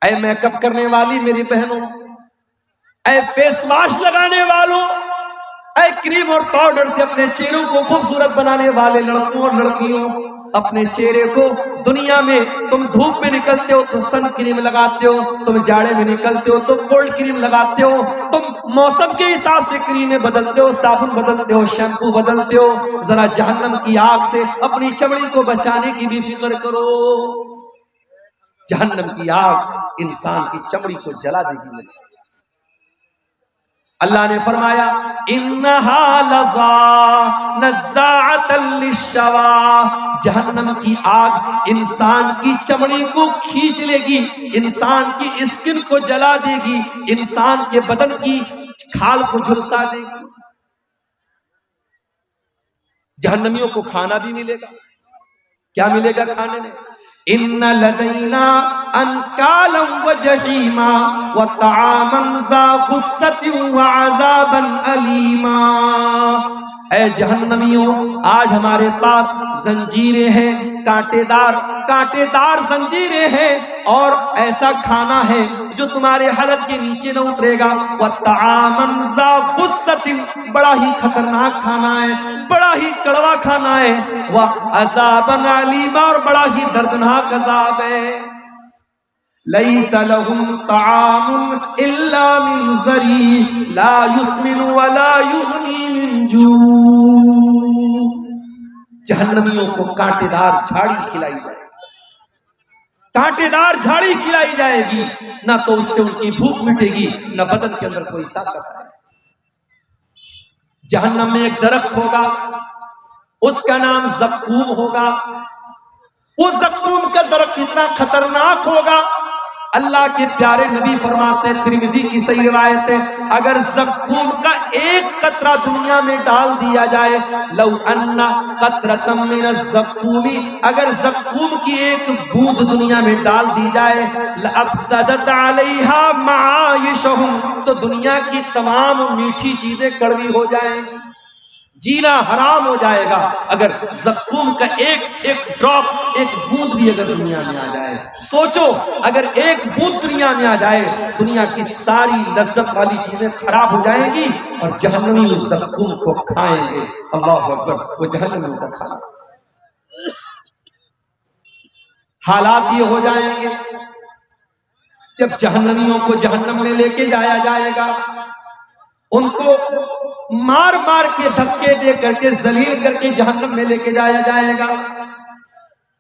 اے make up کرنے والی میری بہنوں، اے فیس واش لگانے والوں، اے کریم اور پاؤڈر سے اپنے چہروں کو خوبصورت بنانے والے لڑکوں اور لڑکیوں، اپنے چہرے کو دنیا میں تم دھوپ میں نکلتے ہو تو سن کریم لگاتے ہو، تم جاڑے میں نکلتے ہو تو کولڈ کریم لگاتے ہو، تم موسم کے حساب سے کریمیں بدلتے ہو، صابن بدلتے ہو، شیمپو بدلتے ہو، ذرا جہنم کی آگ سے اپنی چمڑی کو بچانے کی بھی فکر کرو۔ جہنم کی آگ انسان کی چمڑی کو جلا دے گی۔ اللہ نے فرمایا انہا لظا نزاعۃ للشوا، جہنم کی آگ انسان کی چمڑی کو کھینچ لے گی، انسان کی اسکن کو جلا دے گی، انسان کے بدن کی کھال کو جھلسا دے گی۔ جہنمیوں کو کھانا بھی ملے گا، کیا ملے گا کھانے میں؟ ان لدینا انکالا وجحیما وطعاما ذا غصۃ وعذابا الیما۔ اے جہنمیوں، آج ہمارے پاس زنجیریں ہیں، کانٹے دار زنجیریں ہیں، اور ایسا کھانا ہے جو تمہارے حلق کے نیچے نہ اترے گا۔ وطعاما ذا غصۃ، بڑا ہی خطرناک کھانا ہے، بڑا ہی کڑوا کھانا ہے، وعذابا الیما، اور بڑا ہی دردناک عذاب ہے۔ لیس لہم طعام الا من ضریع لا یسمن ولا یغنی من جوع۔ جہنمیوں کو کانٹے دار جھاڑی کھلائی جائے گی، کانٹے دار جھاڑی کھلائی جائے گی، نہ تو اس سے ان کی بھوک مٹے گی، نہ بدن کے اندر کوئی طاقت ہے۔ جہنم میں ایک درخت ہوگا، اس کا نام زقوم ہوگا۔ وہ زقوم کا درخت اتنا خطرناک ہوگا، اللہ کے پیارے نبی فرماتے ہیں، ترمذی کی صحیح روایت ہے، اگر زقوم کا ایک قطرہ دنیا میں ڈال دیا جائے، لو ان قطرۃ من الزقوم، اگر زقوم کی ایک بوند دنیا میں ڈال دی جائے، لافسدت علیہا معایشہم، تو دنیا کی تمام میٹھی چیزیں کڑوی ہو جائیں گی، جینا حرام ہو جائے گا۔ اگر زقوم کا ایک ڈراپ، ایک بوند بھی اگر دنیا میں آ جائے، سوچو اگر ایک بوند دنیا میں آ جائے، دنیا کی ساری لذت والی چیزیں خراب ہو جائیں گی، اور جہنمی اس زقوم کو کھائیں گے۔ اللہ اکبر، وہ جہنمیوں کا کھانا۔ حالات یہ ہو جائیں گے جب جہنمیوں کو جہنم میں لے کے جایا جائے گا، ان کو مار مار کے دھکے دے کر کے ذلیل کر کے جہنم میں لے کے جایا جائے گا۔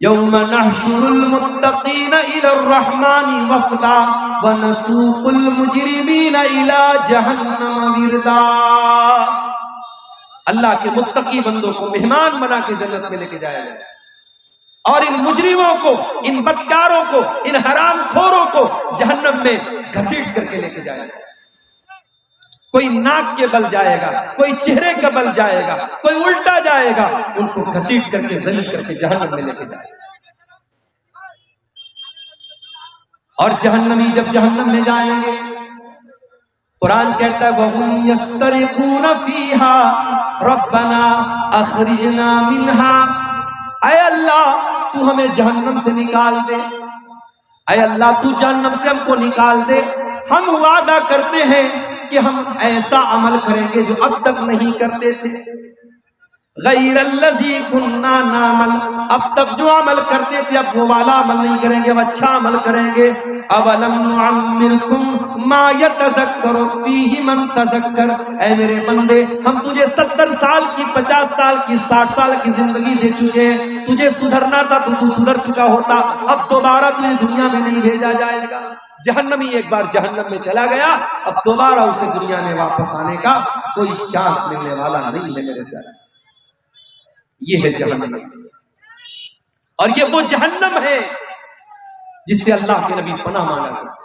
یوم نحشر المتقین الی الرحمن وفدا ونسوق المجرمین الی جہنم وردا۔ اللہ کے متقی بندوں کو مہمان بنا کے جنت میں لے کے جایا جائے گا، اور ان مجرموں کو، ان بدکاروں کو، ان حرام خوروں کو جہنم میں گھسیٹ کر کے لے کے جایا جائے گا۔ کوئی ناک کے بل جائے گا، کوئی چہرے کا بل جائے گا، کوئی الٹا جائے گا، ان کو گھسیٹ کر کے ذلیل کر کے جہنم میں لے کے جائے گا۔ اور جہنمی جب جہنم میں جائیں گے، قرآن کہتا ہے وَهُمْ يَسْتَرِخُونَ فِيهَا رَبَّنَا أَخْرِجْنَا مِنْهَا، اے اللہ تو ہمیں جہنم سے نکال دے، اے اللہ تو جہنم سے ہم کو نکال دے، ہم وعدہ کرتے ہیں کہ ہم ایسا عمل کریں گے جو اب تک نہیں کرتے تھے، غیر الذی کننا نعمل، اب تک جو عمل کرتے تھے اب وہ والا عمل نہیں کریں گے، اب اچھا عمل کریں گے۔ اولم نعمرکم ما یتذکر فیہ من تذکر، اے میرے بندے ہم تجھے 70 سال کی، 50 سال کی، 60 سال کی زندگی دے چکے ہیں، تجھے سدھرنا تھا تو تو سدھر چکا ہوتا، اب دوبارہ تجھے دنیا میں نہیں بھیجا جائے گا۔ جہنمی ایک بار جہنم میں چلا گیا، اب دوبارہ اسے دنیا میں واپس آنے کا کوئی چانس ملنے والا نہیں ہے میرے پیارے۔ یہ ہے جہنم، اور یہ وہ جہنم ہے جس سے اللہ کے نبی پناہ مانگا کرتے،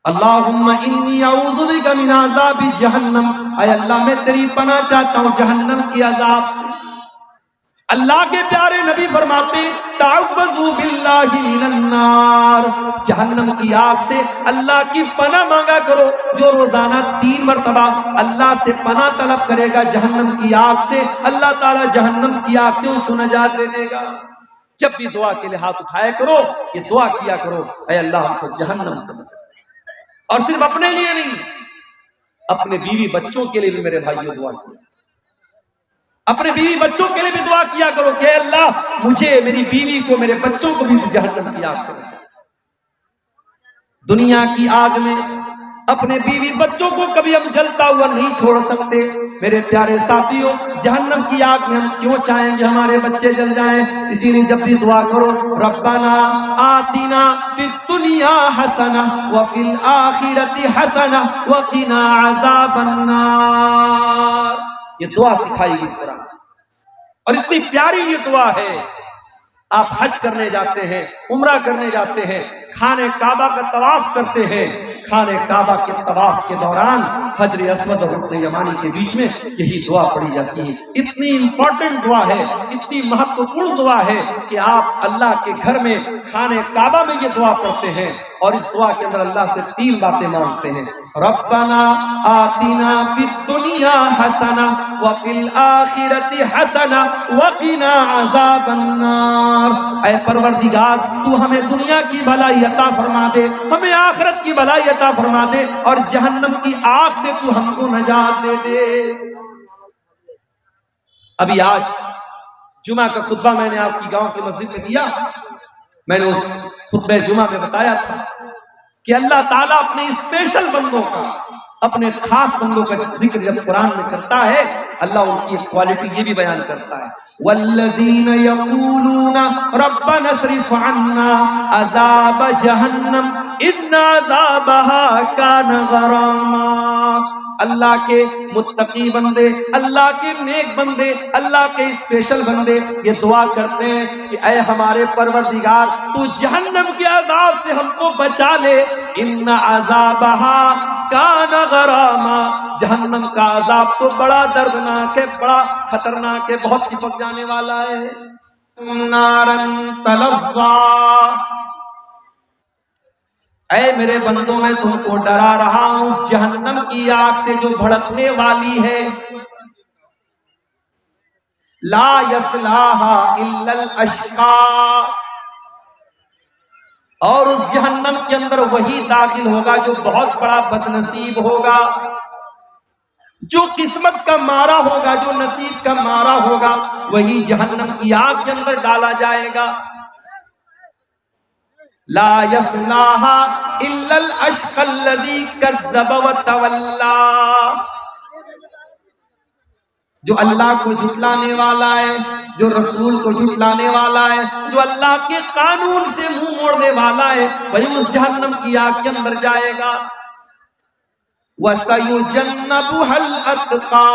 اللہم انی اعوذ بک من عذاب جہنم، اے اللہ میں تیری پناہ چاہتا ہوں جہنم کی عذاب سے۔ اللہ کے پیارے نبی فرماتے تعوذوا باللہ من النار، جہنم کی آگ سے اللہ کی پناہ مانگا کرو۔ جو روزانہ 3 مرتبہ اللہ سے پناہ طلب کرے گا جہنم کی آگ سے، اللہ تعالی جہنم کی آگ سے اس کو نجات دے دے گا۔ جب بھی دعا کے لیے ہاتھ اٹھایا کرو یہ دعا کیا کرو، اے اللہ ہم کو جہنم سے بچا۔ اور صرف اپنے لیے نہیں، اپنے بیوی بچوں کے لیے بھی میرے بھائیوں دعا کیا، اپنے بیوی بچوں کے لیے بھی دعا کیا کرو کہ اے اللہ مجھے، میری بیوی کو، میرے بچوں کو بھی جہنم کی آگ سے بچا۔ دنیا کی آگ میں اپنے بیوی بچوں کو کبھی ہم جلتا ہوا نہیں چھوڑ سکتے۔ میرے پیارے ساتھیوں، جہنم کی آگ میں ہم کیوں چاہیں گے ہمارے بچے جل جائیں؟ اسی لیے جب بھی دعا کرو ربنا آتنا فی الدنیا حسنہ وفی الآخرۃ حسنہ وقنا عذاب النار، یہ دعا سکھائی گئی قرآن، اور اتنی پیاری یہ دعا ہے۔ آپ حج کرنے جاتے ہیں، عمرہ کرنے جاتے ہیں، خانہ کعبہ کا طواف کرتے ہیں، خانہ کعبہ کے طواف کے دوران حجر اسود اور رکن یمانی کے بیچ میں یہی دعا پڑھی جاتی ہے۔ اتنی امپورٹنٹ دعا ہے، اتنی مہتوپورن دعا ہے کہ آپ اللہ کے گھر میں خانہ کعبہ میں یہ دعا پڑھتے ہیں، اور اس دعا کے اندر اللہ سے 3 باتیں مانگتے ہیں، ربنا آتنا فی الدنیا حسنہ وفی الآخرۃ حسنہ وقنا عذاب النار، اے پروردگار تو ہمیں دنیا کی بھلائی عطا فرما دے، ہمیں آخرت کی بھلائی عطا فرما دے، اور جہنم کی آگ سے تو ہم کو نجات دے دے۔ ابھی آج جمعہ کا خطبہ میں نے آپ کی گاؤں کی مسجد میں دیا، میں نے اس خطبہ جمعہ میں بتایا تھا کہ اللہ تعالیٰ اپنے اسپیشل بندوں کا، اپنے خاص بندوں کا ذکر جب قرآن میں کرتا ہے، اللہ ان کی ایک کوالٹی یہ بھی بیان کرتا ہے، والذین یقولون ربنا اصرف عنا عذاب جہنم ان عذابها کان غراما۔ اللہ کے متقی بندے، اللہ کے نیک بندے، اللہ کے اسپیشل بندے یہ دعا کرتے ہیں کہ اے ہمارے پروردگار تو جہنم کے عذاب سے ہم کو بچا لے، ان عذابها کان غراما، جہنم کا عذاب تو بڑا دردناک ہے، بڑا خطرناک ہے، بہت چپک جانے والا ہے۔ نارن تلظا، اے میرے بندوں میں تم کو ڈرا رہا ہوں جہنم کی آگ سے جو بھڑکنے والی ہے، لا یصلاھا الا الاشقی، اور اس جہنم کے اندر وہی داخل ہوگا جو بہت بڑا بدنصیب ہوگا، جو قسمت کا مارا ہوگا، جو نصیب کا مارا ہوگا، وہی جہنم کی آگ کے اندر ڈالا جائے گا۔ لا یصلاھا الا الاشقی الذی کذب وتولی، جو اللہ کو جھٹلانے والا ہے، جو رسول کو جھٹلانے والا ہے، جو اللہ کے قانون سے منہ موڑنے والا ہے، وہی اس جہنم کی آگ کے اندر جائے گا۔ وَسَيُجَنَّبُهَا الْأَتْقَى،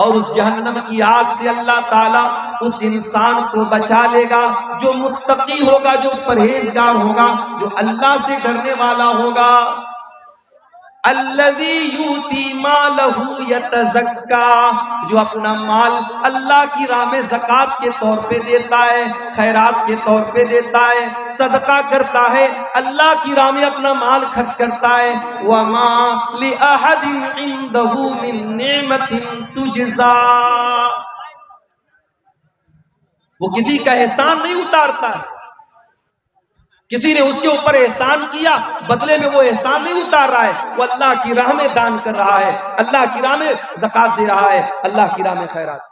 اور اس جہنم کی آگ سے اللہ تعالیٰ اس انسان کو بچا لے گا جو متقی ہوگا، جو پرہیزگار ہوگا، جو اللہ سے ڈرنے والا ہوگا۔ الذی یؤتی مالہ یتزکا، جو اپنا مال اللہ کی راہ میں زکوٰۃ کے طور پہ دیتا ہے، خیرات کے طور پہ دیتا ہے، صدقہ کرتا ہے، اللہ کی راہ میں اپنا مال خرچ کرتا ہے۔ وما لأحد عنده من نعمت تجزا، وہ کسی کا احسان نہیں اتارتا ہے، کسی نے اس کے اوپر احسان کیا بدلے میں وہ احسان نہیں اتار رہا ہے، وہ اللہ کی راہ میں دان کر رہا ہے، اللہ کی راہ میں زکوٰۃ دے رہا ہے، اللہ کی راہ میں خیرات۔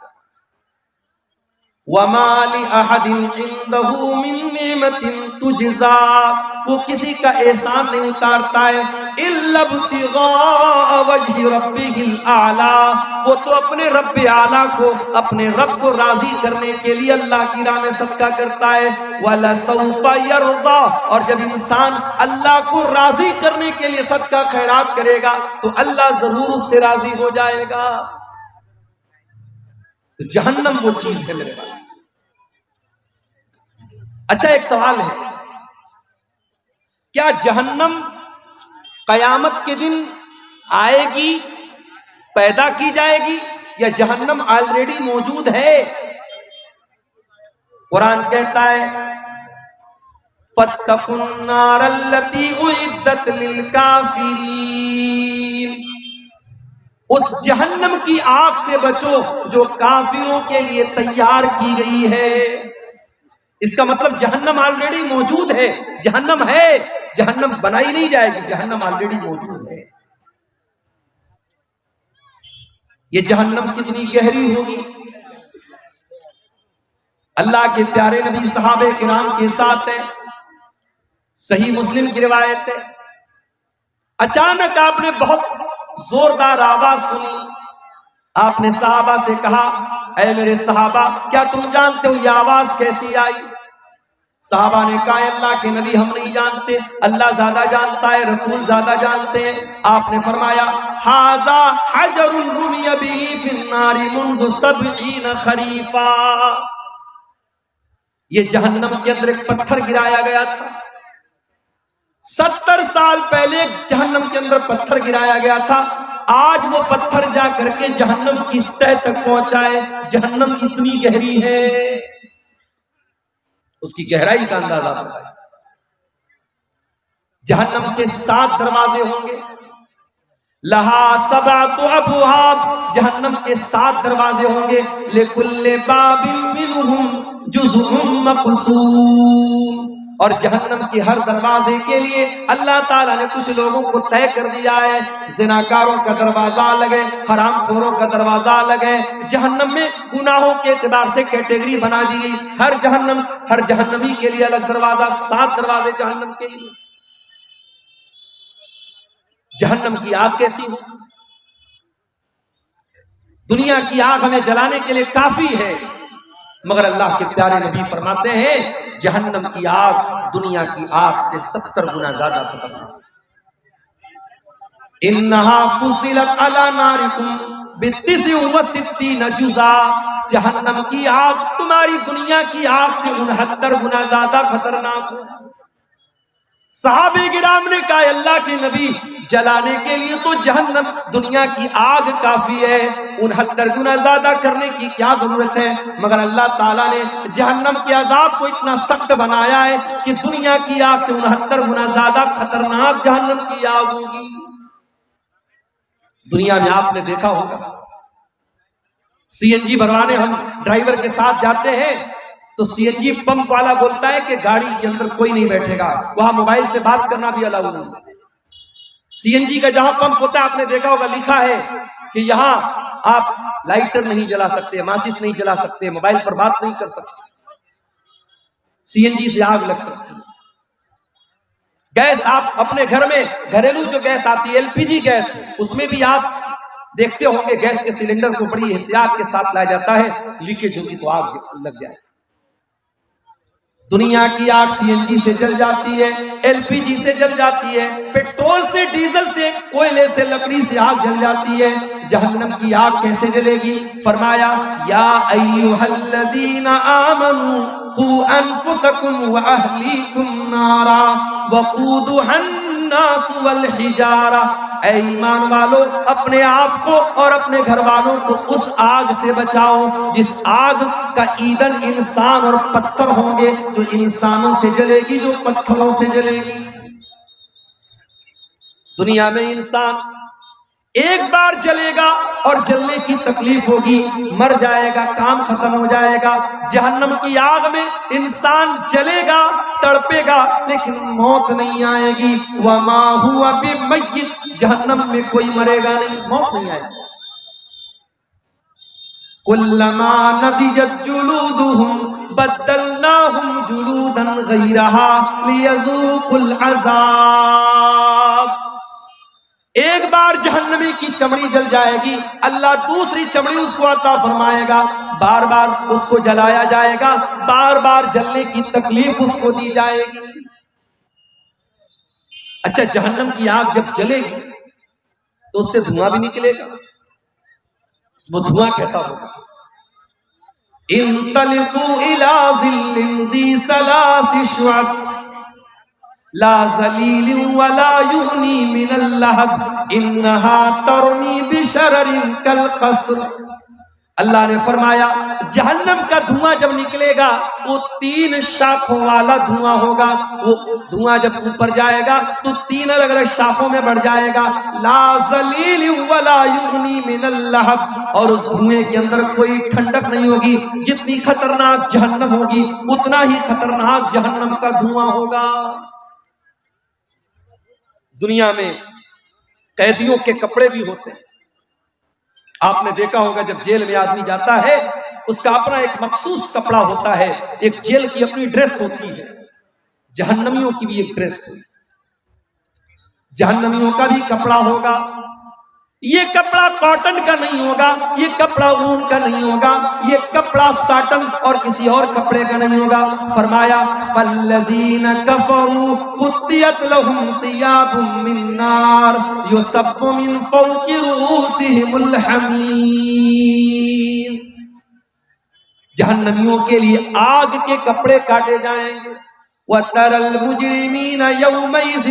وَمَا لِأَحَدٍ عِندَهُ مِن نِعْمَةٍ تُجْزَىٰ، وہ کسی کا احسان نہیں اتارتا ہے، إِلَّا ابْتِغَاءَ وَجْهِ رَبِّهِ الْأَعْلَىٰ، وہ تو اپنے رب اعلیٰ کو، اپنے رب کو راضی کرنے کے لیے اللہ کی راہ میں صدقہ کرتا ہے۔ وَلَسَوْفَ يَرْضَىٰ، اور جب انسان اللہ کو راضی کرنے کے لیے صدقہ خیرات کرے گا تو اللہ ضرور اس سے راضی ہو جائے گا۔ تو جہنم وہ چیز ہے میرے بھائی۔ اچھا ایک سوال ہے، کیا جہنم قیامت کے دن آئے گی، پیدا کی جائے گی، یا جہنم آلریڈی موجود ہے؟ قرآن کہتا ہے فَاتَّقُوا النَّارَ الَّتِي أُعِدَّتْ لِلْكَافِرِينَ، اس جہنم کی آگ سے بچو جو کافروں کے لیے تیار کی گئی ہے۔ اس کا مطلب جہنم آلریڈی موجود ہے، جہنم ہے، جہنم بنائی نہیں جائے گی، جہنم آلریڈی موجود ہے۔ یہ جہنم کتنی گہری ہوگی؟ اللہ کے پیارے نبی صحابہ کرام کے ساتھ ہے، صحیح مسلم کی روایت ہے، اچانک آپ نے بہت زوردار آواز سنی، آپ نے صحابہ سے کہا اے میرے صحابہ کیا تم جانتے ہو یہ آواز کیسی آئی؟ صحابہ نے کہا اللہ کے نبی ہم نہیں جانتے، اللہ زیادہ جانتا ہے، رسول زیادہ جانتے ہیں۔ آپ نے فرمایا ھذا حجر رمی به فی النار منذ 70 خریفا، یہ جہنم کے اندر ایک پتھر گرایا گیا تھا، 70 سال پہلے جہنم کے اندر پتھر گرایا گیا تھا، آج وہ پتھر جا کر کے جہنم کی تہ تک پہنچا ہے۔ جہنم اتنی گہری ہے، اس کی گہرائی کا اندازہ لگائیں۔ جہنم کے 7 دروازے ہوں گے، لہا 7 ابواب، جہنم کے 7 دروازے ہوں گے، لکل باب منہم جزء مقسوم، اور جہنم کے ہر دروازے کے لیے اللہ تعالیٰ نے کچھ لوگوں کو طے کر دیا ہے۔ زناکاروں کا دروازہ الگ ہے، حرام خوروں کا دروازہ الگ ہے۔ جہنم میں گناہوں کے اعتبار سے کیٹیگری بنا دی گئی، ہر جہنمی کے لیے الگ دروازہ، 7 دروازے جہنم کے لیے۔ جہنم کی آگ کیسی ہو؟ دنیا کی آگ ہمیں جلانے کے لیے کافی ہے، مگر اللہ کے پیارے نبی فرماتے ہیں جہنم کی آگ دنیا کی آگ سے 70 گنا زیادہ خطرناک۔ انہا فصلت علی نارکم ب69 جزا، جہنم کی آگ تمہاری دنیا کی آگ سے 69 گنا زیادہ خطرناک ہو۔ صحابہ کرام نے کہا اللہ کے نبی جلانے کے لیے تو جہنم دنیا کی آگ کافی ہے، 69 گنا زیادہ کرنے کی کیا ضرورت ہے؟ مگر اللہ تعالیٰ نے جہنم کے عذاب کو اتنا سخت بنایا ہے کہ دنیا کی آگ سے 69 گنا زیادہ خطرناک جہنم کی آگ ہوگی۔ دنیا میں آپ نے دیکھا ہوگا سی این جی بھروانے ہم ڈرائیور کے ساتھ جاتے ہیں تو سی این جی پمپ والا بولتا ہے کہ گاڑی کے اندر کوئی نہیں بیٹھے گا، وہاں موبائل سے بات کرنا بھی الاؤ نہیں۔ سی این جی کا جہاں پمپ ہوتا ہے آپ نے دیکھا ہوگا لکھا ہے کہ یہاں آپ لائٹر نہیں جلا سکتے، ماچس نہیں جلا سکتے، موبائل پر بات نہیں کر سکتے، سی این جی سے آگ لگ سکتی ہے۔ گیس آپ اپنے گھر میں گھریلو جو گیس آتی ہے ایل پی جی گیس، اس میں بھی آپ دیکھتے ہوں گے گیس کے سلنڈر کو بڑی احتیاط کے ساتھ لایا جاتا ہے، لیکیج ہوگی تو آگ لگ جائے۔ دنیا کی آگ سی این جی سے جل جاتی ہے، ایل پی جی سے جل جاتی ہے، پیٹرول سے، ڈیزل سے، کوئلے سے، لکڑی سے آگ جل جاتی ہے۔ جہنم کی آگ کیسے جلے گی؟ فرمایا یا ایھا الذین آمنوا قوا انفسکم واہلیکم نارا وقودھا الناس والحجارہ، اے ایمان والو اپنے آپ کو اور اپنے گھر والوں کو اس آگ سے بچاؤ جس آگ کا ایندھن انسان اور پتھر ہوں گے، جو انسانوں سے جلے گی، جو پتھروں سے جلے گی۔ دنیا میں انسان ایک بار جلے گا اور جلنے کی تکلیف ہوگی، مر جائے گا، کام ختم ہو جائے گا۔ جہنم کی آگ میں انسان جلے گا، تڑپے گا، لیکن موت نہیں آئے گی۔ وما ہوا بمیت، جہنم میں کوئی مرے گا نہیں، موت نہیں آئے گی۔ کلما نضجت جلودہم بدلناہم جلودا غیرہا لیذوقوا العذاب، ایک بار جہنمی کی چمڑی جل جائے گی، اللہ دوسری چمڑی اس کو عطا فرمائے گا، بار بار اس کو جلایا جائے گا، بار بار جلنے کی تکلیف اس کو دی جائے گی۔ اچھا جہنم کی آگ جب جلے گی تو اس سے دھواں بھی نکلے گا، وہ دھواں کیسا ہوگا؟ انطلقوا الى ظل ذی ثلاث شعب لا ظلیل ولا یغنی من اللہب انہا ترمی بشرر کالقصر، اللہ نے فرمایا جہنم کا دھواں جب نکلے گا وہ 3 شاخوں والا دھواں ہوگا. وہ دھواں جب اوپر جائے گا تو 3 الگ الگ شاخوں میں بڑھ جائے گا. لا ذلیل ولا یغنی من اللہب. اور اس دھوئیں کے اندر کوئی ٹھنڈک نہیں ہوگی. جتنی خطرناک جہنم ہوگی اتنا ہی خطرناک جہنم کا دھواں ہوگا. دنیا میں قیدیوں کے کپڑے بھی ہوتے ہیں. آپ نے دیکھا ہوگا جب جیل میں آدمی جاتا ہے اس کا اپنا ایک مخصوص کپڑا ہوتا ہے. ایک جیل کی اپنی ڈریس ہوتی ہے. جہنمیوں کی بھی ایک ڈریس ہوتی ہے. جہنمیوں کا بھی کپڑا ہوگا. یہ کپڑا کاٹن کا نہیں ہوگا, یہ کپڑا اون کا نہیں ہوگا, یہ کپڑا ساٹن اور کسی اور کپڑے کا نہیں ہوگا. فرمایا فالذین کفروا قطعت لهم ثیاب من نار یصب من فوق رؤوسهم الحمیم. جہنمیوں کے لیے آگ کے کپڑے کاٹے جائیں گے. وَتَرَى الْمُجْرِمِينَ يَوْمَئِذٍ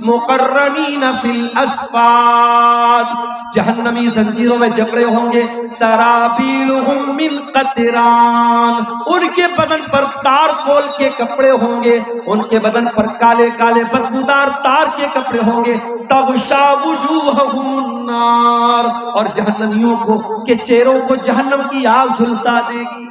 مُقَرَّنِينَ فِي الْأَصْفَادِ. جہنمی زنجیروں میں جکڑے ہوں گے. سَرَابِيلُهُم مِّن قَطِرَانٍ. ان کے بدن پر تار کول کے کپڑے ہوں گے. ان کے بدن پر کالے کالے بدبودار تار کے کپڑے ہوں گے. تَغْشَىٰ وُجُوهَهُمُ النَّارُ. اور جہنمیوں کو کے چہروں کو جہنم کی آگ جھلسا دے گی.